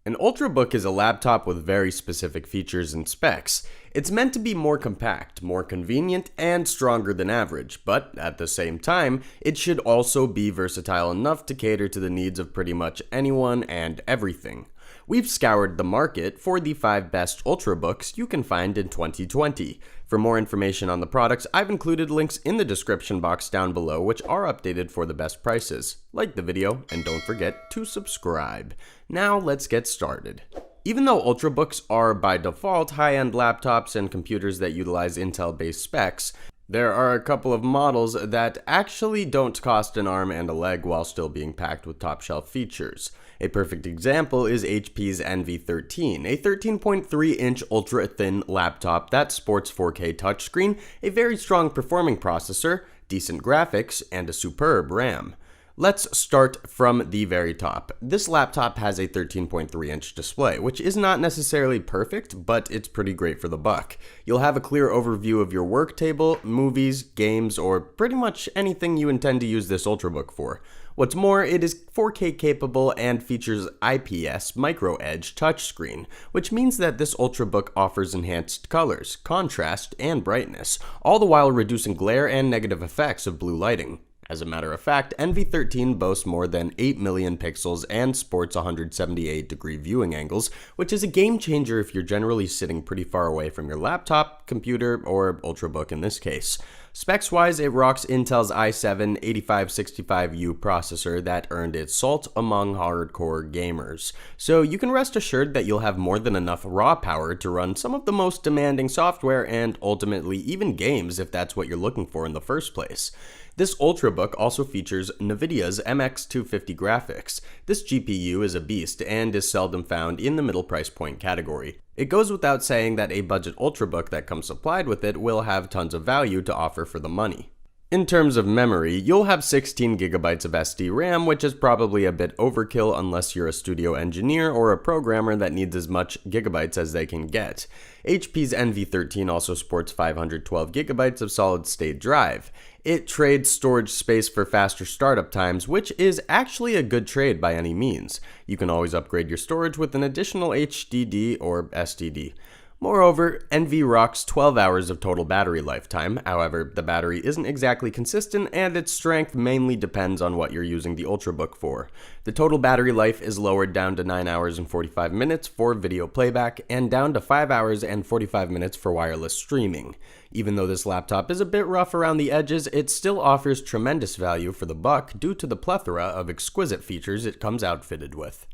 An Ultrabook is a laptop with very specific features and specs. It's meant to be more compact, more convenient, and stronger than average, but at the same time, it should also be versatile enough to cater to the needs of pretty much anyone and everything. We've scoured the market for the 5 best Ultrabooks you can find in 2020. For more information on the products, I've included links in the description box down below which are updated for the best prices. Like the video and don't forget to subscribe. Now let's get started. Even though Ultrabooks are by default high-end laptops and computers that utilize Intel-based specs, there are a couple of models that actually don't cost an arm and a leg while still being packed with top-shelf features. A perfect example is HP's NV13, a 13.3-inch ultra-thin laptop that sports 4K touchscreen, a very strong performing processor, decent graphics, and a superb RAM. Let's start from the very top. This laptop has a 13.3-inch display, which is not necessarily perfect, but it's pretty great for the buck. You'll have a clear overview of your work table, movies, games, or pretty much anything you intend to use this Ultrabook for. What's more, it is 4K capable and features IPS Micro Edge touchscreen, which means that this Ultrabook offers enhanced colors, contrast, and brightness, all the while reducing glare and negative effects of blue lighting. As a matter of fact, NV13 boasts more than 8 million pixels and sports 178-degree viewing angles, which is a game changer if you're generally sitting pretty far away from your laptop, computer, or Ultrabook in this case. Specs-wise, it rocks Intel's i7-8565U processor that earned its salt among hardcore gamers. So you can rest assured that you'll have more than enough raw power to run some of the most demanding software and ultimately even games if that's what you're looking for in the first place. This Ultrabook also features NVIDIA's MX250 graphics. This GPU is a beast and is seldom found in the middle price point category. It goes without saying that a budget Ultrabook that comes supplied with it will have tons of value to offer for the money. In terms of memory, you'll have 16 gigabytes of SD RAM, which is probably a bit overkill unless you're a studio engineer or a programmer that needs as much gigabytes as they can get. HP's NV13 also sports 512 gigabytes of solid-state drive. It trades storage space for faster startup times, which is actually a good trade by any means. You can always upgrade your storage with an additional HDD or STD. Moreover, NV rocks 12 hours of total battery lifetime. However, the battery isn't exactly consistent and its strength mainly depends on what you're using the Ultrabook for. The total battery life is lowered down to 9 hours and 45 minutes for video playback and down to 5 hours and 45 minutes for wireless streaming. Even though this laptop is a bit rough around the edges, it still offers tremendous value for the buck due to the plethora of exquisite features it comes outfitted with.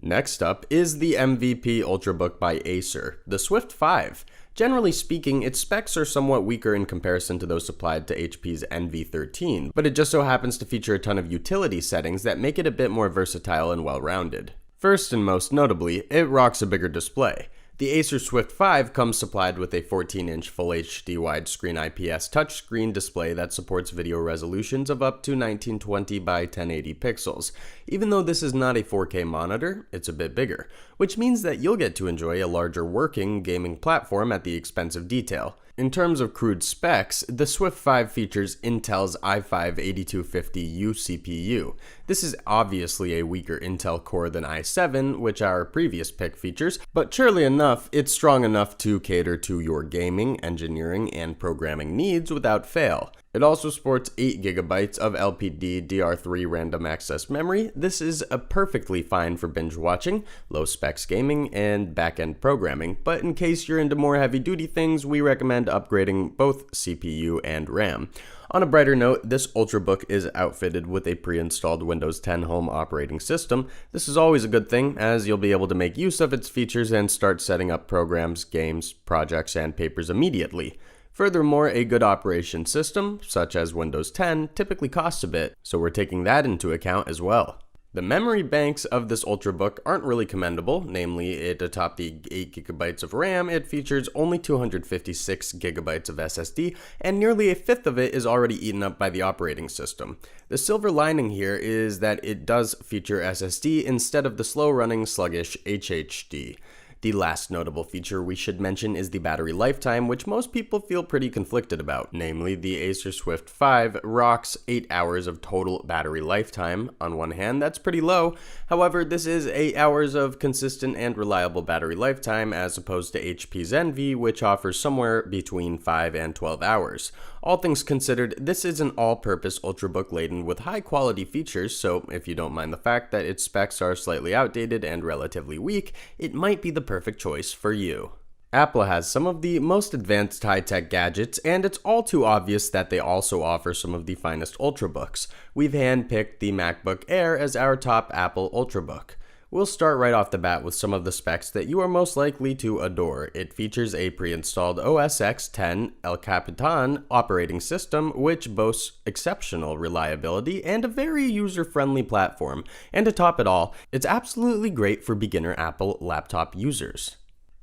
Next up is the MVP Ultrabook by Acer, the Swift 5. Generally speaking, its specs are somewhat weaker in comparison to those supplied to HP's NV13, but it just so happens to feature a ton of utility settings that make it a bit more versatile and well-rounded. First and most notably, it rocks a bigger display. The Acer Swift 5 comes supplied with a 14-inch Full HD widescreen IPS touchscreen display that supports video resolutions of up to 1920 by 1080 pixels. Even though this is not a 4K monitor, it's a bit bigger, which means that you'll get to enjoy a larger working gaming platform at the expense of detail. In terms of crude specs, the Swift 5 features Intel's i5-8250U CPU. This is obviously a weaker Intel core than i7, which our previous pick features, but surely enough, it's strong enough to cater to your gaming, engineering, and programming needs without fail. It also sports 8 gigabytes of LPDDR3 random access memory. This is perfectly fine for binge watching, low specs gaming, and back-end programming, but in case you're into more heavy-duty things, we recommend upgrading both CPU and RAM. On a brighter note, this Ultrabook is outfitted with a pre-installed Windows 10 home operating system. This is always a good thing, as you'll be able to make use of its features and start setting up programs, games, projects, and papers immediately. Furthermore, a good operation system, such as Windows 10, typically costs a bit, so we're taking that into account as well. The memory banks of this Ultrabook aren't really commendable, namely, atop the 8 gigabytes of RAM, it features only 256 gigabytes of SSD, and nearly a fifth of it is already eaten up by the operating system. The silver lining here is that it does feature SSD instead of the slow-running, sluggish HHD. The last notable feature we should mention is the battery lifetime, which most people feel pretty conflicted about. Namely, the Acer Swift 5 rocks 8 hours of total battery lifetime. On one hand, that's pretty low. However, this is 8 hours of consistent and reliable battery lifetime as opposed to HP's Envy, which offers somewhere between 5 and 12 hours. All things considered, this is an all-purpose Ultrabook laden with high-quality features, so if you don't mind the fact that its specs are slightly outdated and relatively weak, it might be the perfect choice for you. Apple has some of the most advanced high-tech gadgets, and it's all too obvious that they also offer some of the finest Ultrabooks. We've handpicked the MacBook Air as our top Apple Ultrabook. We'll start right off the bat with some of the specs that you are most likely to adore. It features a pre-installed OS X 10 El Capitan operating system, which boasts exceptional reliability and a very user-friendly platform. And to top it all, it's absolutely great for beginner Apple laptop users.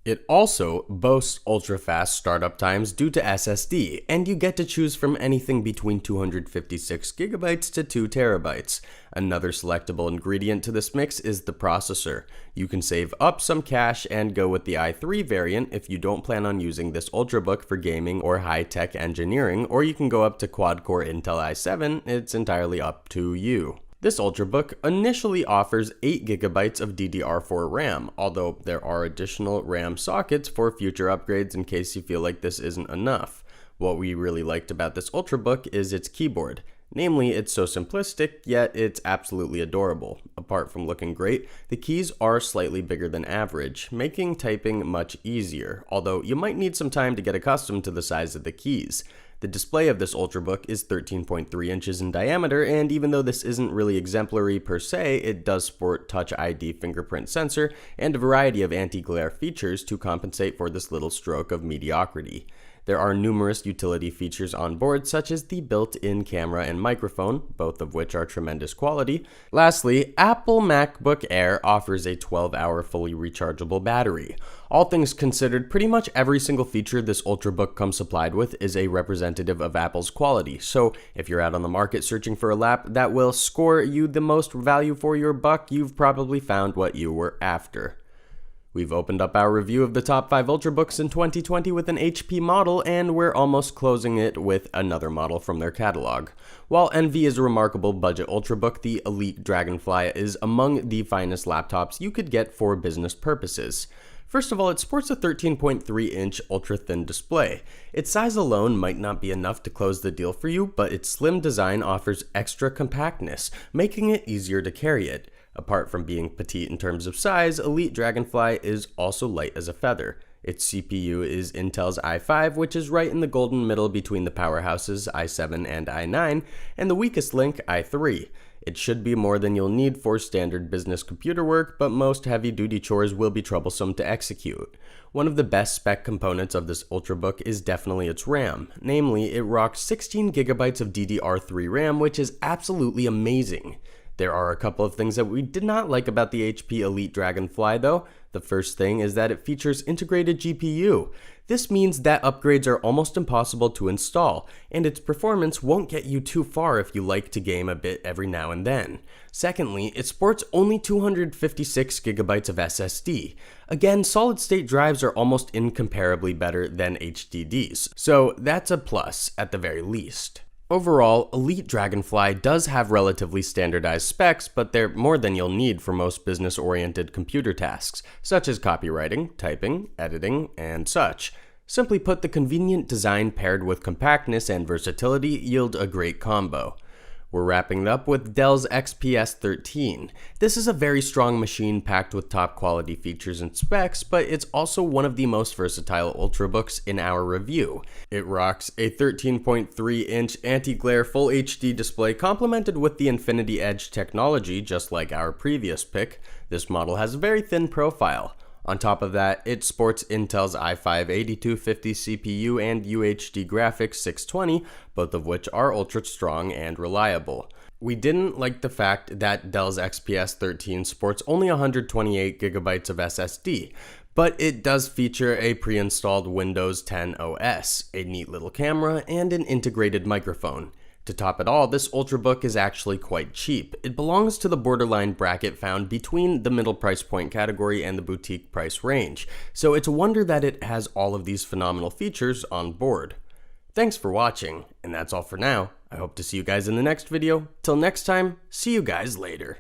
It also boasts ultra-fast startup times due to SSD, and you get to choose from anything between 256 gigabytes to 2 terabytes. Another selectable ingredient to this mix is the processor. You can save up some cash and go with the i3 variant if you don't plan on using this Ultrabook for gaming or high-tech engineering, or you can go up to quad-core Intel i7, it's entirely up to you. This Ultrabook initially offers 8 gigabytes of DDR4 RAM, although there are additional RAM sockets for future upgrades in case you feel like this isn't enough. What we really liked about this Ultrabook is its keyboard. Namely, it's so simplistic, yet it's absolutely adorable. Apart from looking great, the keys are slightly bigger than average, making typing much easier, although you might need some time to get accustomed to the size of the keys. The display of this Ultrabook is 13.3 inches in diameter, and even though this isn't really exemplary per se, it does sport Touch ID fingerprint sensor and a variety of anti-glare features to compensate for this little stroke of mediocrity. There are numerous utility features on board, such as the built-in camera and microphone, both of which are tremendous quality. Lastly, Apple MacBook Air offers a 12-hour fully rechargeable battery. All things considered, pretty much every single feature this Ultrabook comes supplied with is a representative of Apple's quality, so if you're out on the market searching for a lap that will score you the most value for your buck, you've probably found what you were after. We've opened up our review of the top 5 Ultrabooks in 2020 with an HP model, and we're almost closing it with another model from their catalog. While Envy is a remarkable budget Ultrabook, the Elite Dragonfly is among the finest laptops you could get for business purposes. First of all, it sports a 13.3-inch ultra-thin display. Its size alone might not be enough to close the deal for you, but its slim design offers extra compactness, making it easier to carry it. Apart from being petite in terms of size, Elite Dragonfly is also light as a feather. Its CPU is Intel's i5, which is right in the golden middle between the powerhouses i7 and i9, and the weakest link, i3. It should be more than you'll need for standard business computer work, but most heavy-duty chores will be troublesome to execute. One of the best spec components of this Ultrabook is definitely its RAM. Namely, it rocks 16 gigabytes of DDR3 RAM, which is absolutely amazing. There are a couple of things that we did not like about the HP Elite Dragonfly though. The first thing is that it features integrated GPU. This means that upgrades are almost impossible to install, and its performance won't get you too far if you like to game a bit every now and then. Secondly, it sports only 256 gigabytes of SSD. Again, solid-state drives are almost incomparably better than HDDs, so that's a plus at the very least. Overall, Elite Dragonfly does have relatively standardized specs, but they're more than you'll need for most business-oriented computer tasks, such as copywriting, typing, editing, and such. Simply put, the convenient design paired with compactness and versatility yield a great combo. We're wrapping it up with Dell's XPS 13. This is a very strong machine packed with top quality features and specs, but it's also one of the most versatile Ultrabooks in our review. It rocks a 13.3-inch anti-glare Full HD display complemented with the Infinity Edge technology, just like our previous pick. This model has a very thin profile. On top of that, it sports Intel's i5-8250 CPU and UHD graphics 620, both of which are ultra strong and reliable. We didn't like the fact that Dell's XPS 13 sports only 128 gigabytes of SSD, but it does feature a pre-installed Windows 10 OS, a neat little camera, and an integrated microphone. To top it all, this Ultrabook is actually quite cheap. It belongs to the borderline bracket found between the middle price point category and the boutique price range, so it's a wonder that it has all of these phenomenal features on board. Thanks for watching, and that's all for now. I hope to see you guys in the next video. Till next time, see you guys later.